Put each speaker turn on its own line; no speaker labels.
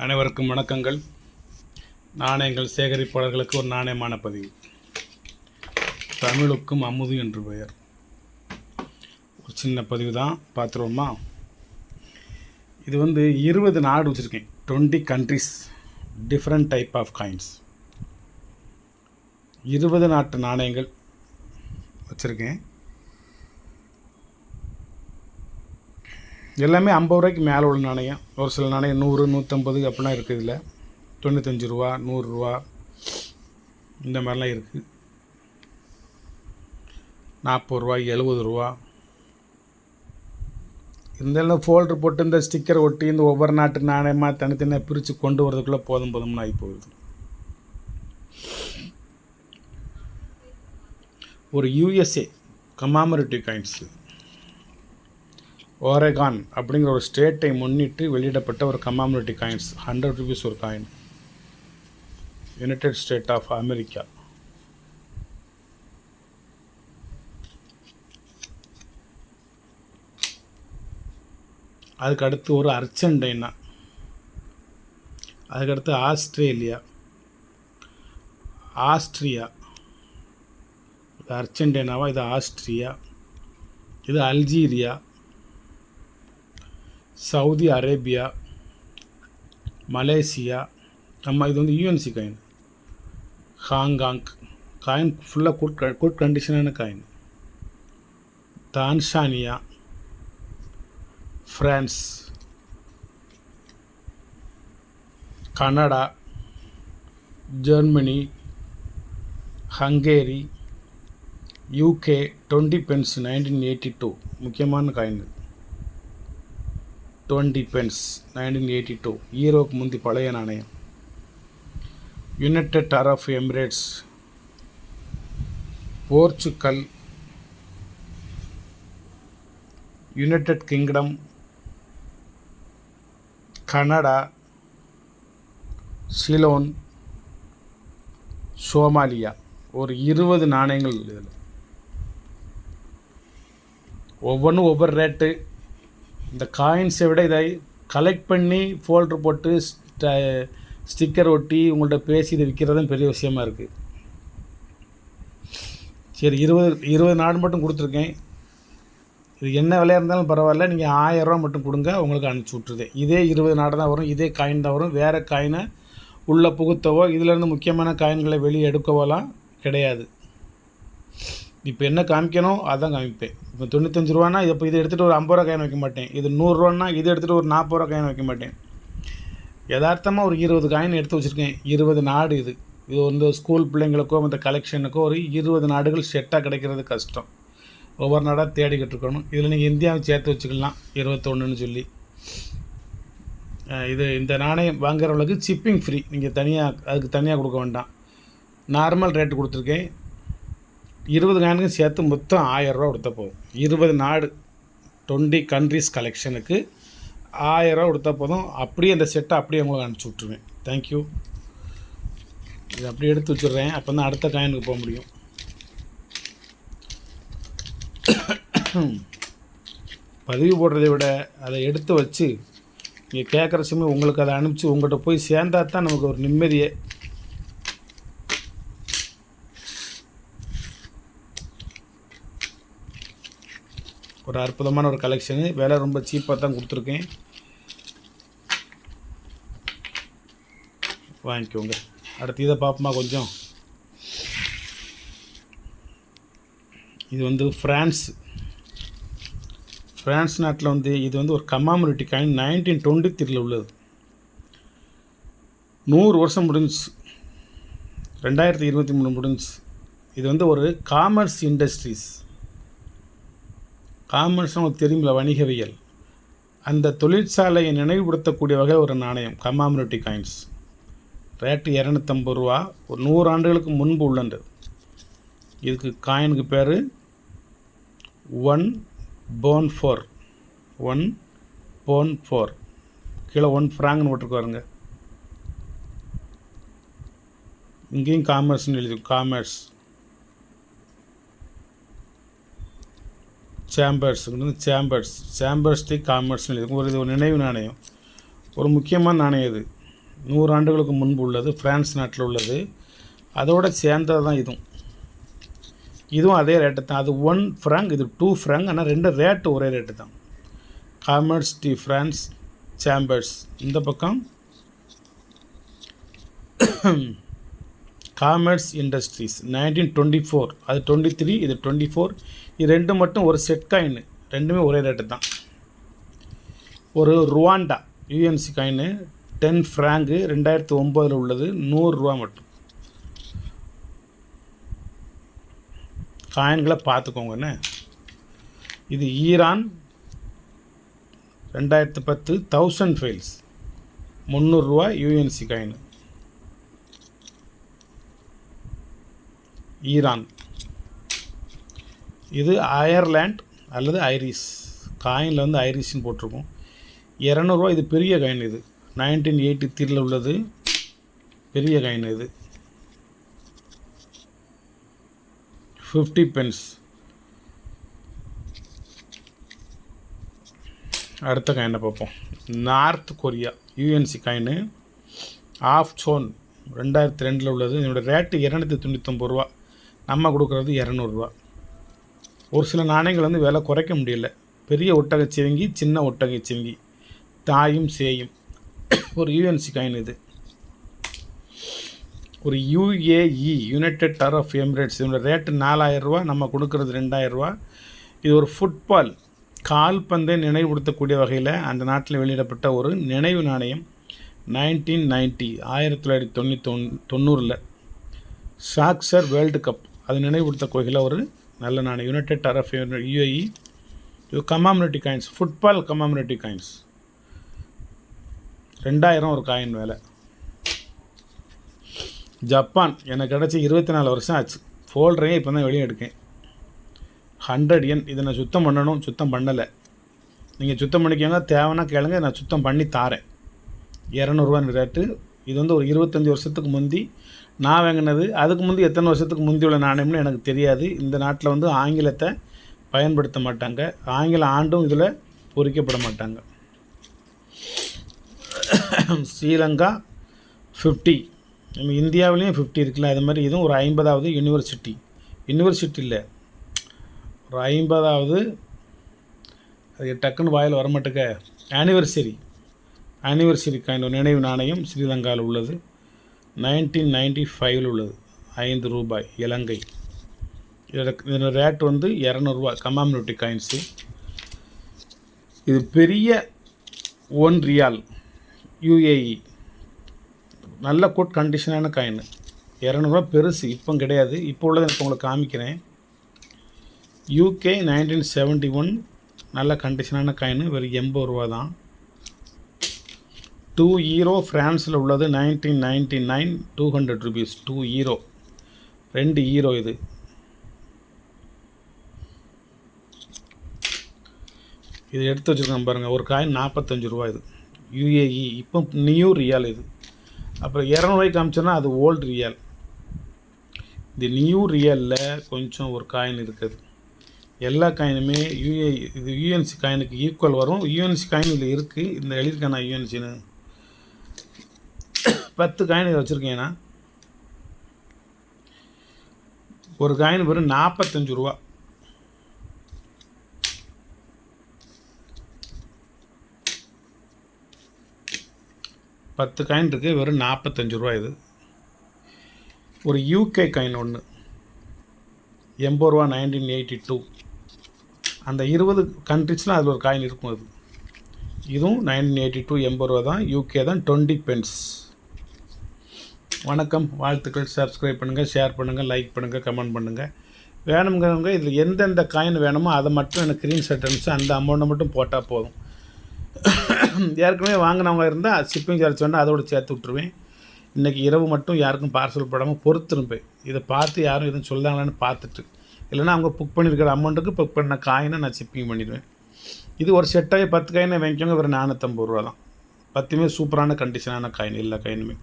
அனைவருக்கும் வணக்கங்கள். நாணயங்கள் சேகரிப்பாளர்களுக்கு ஒரு நாணயமான பதிவு. தமிழுக்கும் அமுது என்று பெயர். ஒரு சின்ன பதிவு தான், பார்த்துருவோமா? இது 20 நாடு வச்சுருக்கேன். 20 countries, different type of coins. 20 நாட்டு நாணயங்கள் வச்சுருக்கேன். எல்லாமே 50 ரூபாய்க்கு மேலே உள்ள நாணயம். ஒரு சில நாணயம் 100, 150 அப்படிலாம் இருக்குது. இதில் 95 ரூபா, 100 ரூபா இந்த மாதிரிலாம் இருக்குது. 40 ரூபாய், 70 ரூபா. இருந்தாலும் ஃபோல்டர் போட்டு இந்த ஸ்டிக்கர் ஒட்டி இந்த ஒவ்வொரு நாட்டு நாணயமாக தனித்தனியாக பிரித்து கொண்டு வரதுக்குள்ளே போதும்னு ஆகி போகுது. ஒரு USA கமாமரேட்டிவ் காயின்ஸு, ஓரெகான் அப்படிங்கிற ஒரு ஸ்டேட்டை முன்னிட்டு வெளியிடப்பட்ட ஒரு கமாமரேட்டிவ் காயின்ஸ். 100 ருபீஸ் ஒரு coin. United State of America. அதுக்கடுத்து ஒரு அர்ஜென்டினா. அதுக்கடுத்து ஆஸ்திரேலியா, ஆஸ்ட்ரியா. இது அர்ஜென்டினாவா, இது ஆஸ்ட்ரியா. இது அல்ஜீரியா, சவுதி அரேபியா, மலேசியா. இது UNC காயின். ஹாங்காங் காயின் ஃபுல்லாக குட் கண்டிஷனான coin. Tanzania, France, Canada, Germany, Hungary, UK. 20 pence 1982 முக்கியமான காயின். 20 பென்ஸ் 1982 ஈரோக்கு முந்தி பழைய நாணயம். United Arab Emirates, Portugal, United kingdom, Canada, Ceylon, Somalia. ஒரு 20 நாணயங்கள் இதில். ஒவ்வொன்றும் ஒவ்வொரு ரேட்டு. இந்த காயின்ஸை விட இதை கலெக்ட் பண்ணி ஃபோல்டர் போட்டு ஸ்டிக்கர் ஒட்டி உங்கள்கிட்ட பேசி இதை விற்கிறதும் பெரிய விஷயமா இருக்குது. சரி, 20 நாடு மட்டும் கொடுத்துருக்கேன். இது என்ன விலையாக இருந்தாலும் பரவாயில்ல, நீங்கள் 1000 ரூபா மட்டும் கொடுங்க, உங்களுக்கு அனுப்பிச்சி விட்ருது. இதே 20 நாடு தான் வரும், இதே காயின் தான் வரும். வேறு காயினை உள்ளே புகுத்தவோ இதிலேருந்து முக்கியமான காயின்களை வெளியே எடுக்கவோலாம் கிடையாது. இப்போ என்ன காமிக்கணும் அதான் காமிப்பேன். இப்போ 95 ரூபானா இப்போ இதை எடுத்துகிட்டு ஒரு 50 ரூபா காயின் வைக்க மாட்டேன். இது 100 ரூபான்னா இதை எடுத்துகிட்டு ஒரு 40 ரூபா காயின் வைக்க மாட்டேன். யதார்த்தமாக ஒரு 20 காயின் எடுத்து வச்சுருக்கேன். 20 நாடு. இது ஸ்கூல் பிள்ளைங்களுக்கோ மற்ற கலெக்ஷனுக்கோ ஒரு 20 நாடுகள் செட்டாக கிடைக்கிறது கஷ்டம். ஒவ்வொரு நாடாக தேடிக்கிட்டு இருக்கணும். இதில் நீங்கள் இந்தியாவை சேர்த்து வச்சுக்கலாம் 21ன்னு சொல்லி. இந்த நாணயம் வாங்குறவங்களுக்கு ஷிப்பிங் ஃப்ரீ. நீங்கள் அதுக்கு தனியாக கொடுக்க வேண்டாம். நார்மல் ரேட்டு கொடுத்துருக்கேன். 20 காயினுக்கும் சேர்த்து மொத்தம் 1000 ரூபா கொடுத்தா போதும். 20 நாடு 20 கண்ட்ரிஸ் கலெக்ஷனுக்கு 1000 ரூபா கொடுத்தா போதும். அப்படியே அந்த செட்டை அப்படியே உங்களுக்கு அனுப்பிச்சி விட்ருவேன். தேங்க்யூ. இது அப்படியே எடுத்து வச்சுட்றேன். அப்போ தான் அடுத்த காயினுக்கு போக முடியும். பதிவு போடுறதை விட அதை எடுத்து வச்சு நீங்கள் கேட்குற சமயம் உங்களுக்கு அதை அனுப்பிச்சி உங்கள்கிட்ட போய் சேர்ந்தா தான் நமக்கு ஒரு நிம்மதியே. ஒரு அற்புதமான ஒரு கலெக்ஷனு. விலை ரொம்ப சீப்பாக தான் கொடுத்துருக்கேன், வாங்கிக்கோங்க. அடுத்து இதை பார்ப்போமா கொஞ்சம். இது ஃப்ரான்ஸ் நாட்டில் இது ஒரு கமாமரேட்டிவ் காயின். 1923 உள்ளது. 100 வருஷம் முடிஞ்சிச்சு. 2023 முடிஞ்சிச்சு. இது ஒரு காமர்ஸ் இண்டஸ்ட்ரீஸ். காமர்ஸ் உங்களுக்கு தெரியுமில்ல, வணிகவியல். அந்த தொழிற்சாலையை நினைவுபடுத்தக்கூடிய வகையில் ஒரு நாணயம் கமாமரேட்டிவ் காயின்ஸ். ரேட்டு 250 ரூபா. ஒரு 100 ஆண்டுகளுக்கு முன்பு உள்ளது. இதுக்கு காயினுக்கு பேர் 1 பவுன் 4. 1 பவுன் 4. கீழே 1 ஃப்ராங்க்னு போட்டிருக்கு பாருங்க. இங்கேயும் காமர்ஸ்னு எழுதி, காமர்ஸ். சேம்பர்ஸ் தி காமர்ஸ்னு எழுதி. இது ஒரு நினைவு நாணயம். ஒரு முக்கியமான நாணயம் இது. 100 ஆண்டுகளுக்கு முன்பு உள்ளது, ஃப்ரான்ஸ் நாட்டில் உள்ளது. அதோடு சேர்ந்தது தான் இதுவும் அதே ரேட்டு தான். அது 1 ஃப்ராங்க், இது 2 ஃப்ராங்க். ஆனால் 2 ரேட்டு ஒரே ரேட்டு தான். காமர்ஸ் டி ஃப்ரான்ஸ் சேம்பர்ஸ் இந்த பக்கம், காமர்ஸ் இண்டஸ்ட்ரீஸ் 1924, அது 23, இது 24. இது ரெண்டு மட்டும் ஒரு செட் காயின், ரெண்டுமே ஒரே ரேட்டு தான். ஒரு ருவாண்டா யூஎன்சி காயின் 10 ஃப்ராங்கு 2009 உள்ளது, 100 ரூபா மட்டும். காயின்களை பார்த்துக்கோங்கண்ணே. இது ஈரான் 2010 1000 ஃபைல்ஸ் 300 ரூபா யூஎன்சி காயின். ஈரான். இது அயர்லாண்ட் அல்லது ஐரிஷ் காயினில் வந்து ஐரிஷ்னு போட்டிருக்கோம். 200 ரூபா. இது பெரிய காயின். இது 1983 உள்ளது, பெரிய காயின். இது 50 பென்ஸ். அடுத்த காயினை பார்ப்போம். North Korea UNC coin of chon 2002 உள்ளது. இதோட ரேட்டு 299 ரூபா. நம்ம கொடுக்குறது 200 ரூபா. ஒரு சில நாணயங்கள் வந்து விலை குறைக்க முடியல. பெரிய ஒட்டகச்சிவங்கி, சின்ன ஒட்டகச்சிவங்கி, தாயும் சேயும். ஒரு யூஎன்சி காயின். இது ஒரு யுஏஇ யுனைடெட் அரப் எமிரேட்ஸ். இதோட ரேட்டு 4000 ரூபா. நம்ம கொடுக்குறது 2000 ரூபா. இது ஒரு ஃபுட்பால் கால்பந்தை நினைவுபடுத்தக்கூடிய வகையில் அந்த நாட்டில் வெளியிடப்பட்ட ஒரு நினைவு நாணயம். 1990 1990 சாக்சர் வேர்ல்டு கப் அது நினைவுபடுத்த வகையில் ஒரு நல்ல நாணயம். United Arab UAE. இது கமாமினிட்டி காயின்ஸ், ஃபுட்பால் கமாமினிட்டி காயின்ஸ். 2000 ஒரு காயின் வேலை. ஜப்பான் எனக்கு கிடச்சி 24 வருஷம் ஆச்சு. ஃபோல்டரையே இப்போ தான் வெளியே எடுக்கேன். 100 yen. இதை நான் சுத்தம் பண்ணணும், சுத்தம் பண்ணலை. நீங்கள் சுத்தம் பண்ணிக்கோங்க, தேவைன்னா கேளுங்க, நான் சுத்தம் பண்ணி தாரேன். 200 ரூபா ரேட்டு. இது வந்து ஒரு 25 வருஷத்துக்கு முந்தி நான் வாங்கினது. அதுக்கு முந்தி எத்தனை வருஷத்துக்கு முந்தி உள்ள நாணயம்னு எனக்கு தெரியாது. இந்த நாட்டில் வந்து ஆங்கிலத்தை பயன்படுத்த மாட்டாங்க. ஆங்கில ஆண்டும் இதில் பொறிக்கப்பட மாட்டாங்க. ஸ்ரீலங்கா 50. நம்ம இந்தியாவிலையும் 50 இருக்குல்ல, அது மாதிரி இதுவும் ஒரு 50வது யூனிவர்சிட்டி இல்லை, ஒரு 50வது. அது டக்குன்னு வாயில் வரமாட்டுக்க. ஆனிவர்சரி காயின் ஒரு நினைவு நாணயம் ஸ்ரீலங்காவில் உள்ளது. 1995 உள்ளது. 5 ரூபாய் இலங்கை. இதோட ரேட் வந்து 200 ரூபா. கமாமினிட்டி காயின்ஸு. இது பெரிய 1 ரியால் யுஏஇ. நல்ல குட் கண்டிஷனான காயின். 200 ரூபா பெருசு. இப்போ கிடையாது, இப்போ உள்ளதை எனக்கு உங்களுக்கு காமிக்கிறேன். யூகே 1971 நல்ல கண்டிஷனான காயின். வெறும் 80 ரூபா தான். 2 ஈரோ ஃப்ரான்ஸில் உள்ளது. 1999 200 ருபீஸ். 2 ஈரோ, 2 ஈரோ. இது எடுத்து வச்சுருக்கேன் பாருங்கள். ஒரு காயின் 45 ரூபா. இது யுஏஇ. இப்போ நியூ ரியால் இது. அப்புறம் 200 ரூபாய்க்கு காமிச்சோன்னா அது ஓல்டு ரியால். இது நியூ ரியலில் கொஞ்சம் ஒரு காயின் இருக்குது. எல்லா காயினுமே இது யூஎன்சி காயினுக்கு ஈக்குவல் வரும். யூஎன்சி காயின் இதில் இருக்குது. இந்த எழுதியிருக்கேன் நான் யூஎன்சின்னு. 10 காயின் இதை வச்சுருக்கேன்னா ஒரு காயின் வெறும் 45 ரூபா. பத்து காயின் இருக்குது, வெறும் 45 ரூபா. இது ஒரு யூகே காயின் ஒன்று 80 ரூபா. 1982. அந்த 20 கண்ட்ரிஸில் அதில் ஒரு காயின் இருக்கும். அது இதுவும் 1982 80 ரூபா தான். யூகே தான். 20 பென்ஸ். வணக்கம், வாழ்த்துக்கள். சப்ஸ்கிரைப் பண்ணுங்கள், ஷேர் பண்ணுங்கள், லைக் பண்ணுங்கள், கமெண்ட் பண்ணுங்கள். வேணுங்கிறவங்க இதில் எந்தெந்த காயின் வேணுமோ அதை மட்டும் எனக்கு ஸ்க்ரீன்ஷாட் அனுப்பிச்சு அந்த அமௌண்ட்டை மட்டும் போட்டால் போதும். ஏற்கனவே வாங்கினவங்க இருந்தால் ஷிப்பிங் சார்ஜ் சொன்னால் அதோடு சேர்த்து விட்ருவேன். இன்றைக்கி இரவு மட்டும் யாருக்கும் பார்சல் போடாமல் பொறுத்திருப்பேன். இதை பார்த்து யாரும் எதுவும் சொல்லாங்களான்னு பார்த்துட்டு, இல்லைனா அவங்க புக் பண்ணியிருக்கிற அமௌண்ட்டுக்கு புக் பண்ண காயினை நான் ஷிப்பிங் பண்ணிடுவேன். இது ஒரு செட்டாகி 10 காயினை வாங்கிக்கோங்க, வெறும் 450 ரூபா தான். 10மே சூப்பரான கண்டிஷனான காயின், எல்லா காயினுமே.